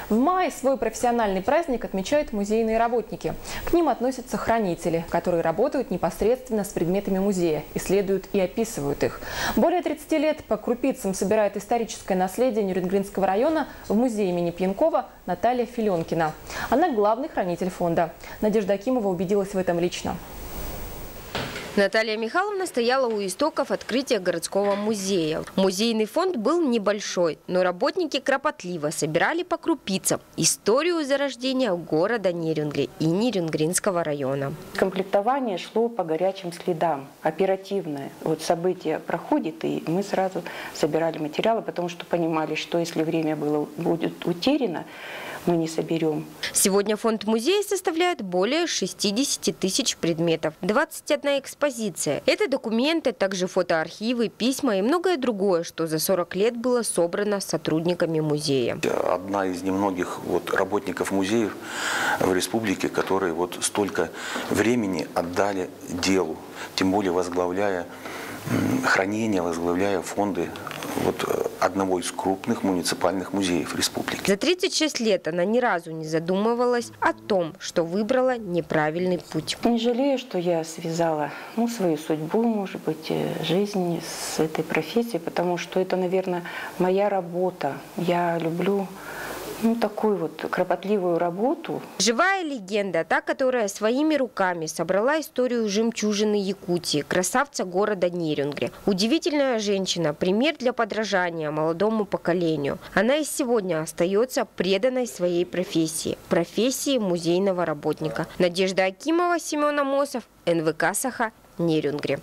В мае свой профессиональный праздник отмечают музейные работники. К ним относятся хранители, которые работают непосредственно с предметами музея, исследуют и описывают их. Более 30 лет по крупицам собирает историческое наследие Нерюнгринского района в музее имени Пьянкова Наталья Филенкина. Она главный хранитель фонда. Надежда Акимова убедилась в этом лично. Наталья Михайловна стояла у истоков открытия городского музея. Музейный фонд был небольшой, но работники кропотливо собирали по крупицам историю зарождения города Нерюнгри и Нерюнгринского района. Комплектование шло по горячим следам, оперативное. Вот событие проходит, и мы сразу собирали материалы, потому что понимали, что если время будет утеряно, мы не соберем. Сегодня фонд музея составляет более 60 тысяч предметов, 21 экспозиция. Это документы, также фотоархивы, письма и многое другое, что за 40 лет было собрано сотрудниками музея. Одна из немногих работников музеев в республике, которые столько времени отдали делу, тем более возглавляя хранение, возглавляя фонды одного из крупных муниципальных музеев республики. За 36 лет она ни разу не задумывалась о том, что выбрала неправильный путь. Не жалею, что я связала свою судьбу, может быть, жизнь с этой профессией, потому что это, наверное, моя работа. Я люблю такую кропотливую работу. Живая легенда, та, которая своими руками собрала историю жемчужины Якутии, красавца города Нерюнгри. Удивительная женщина, пример для подражания молодому поколению. Она и сегодня остается преданной своей профессии музейного работника. Надежда Акимова, Семен Амосов, НВК Саха, Нерюнгри.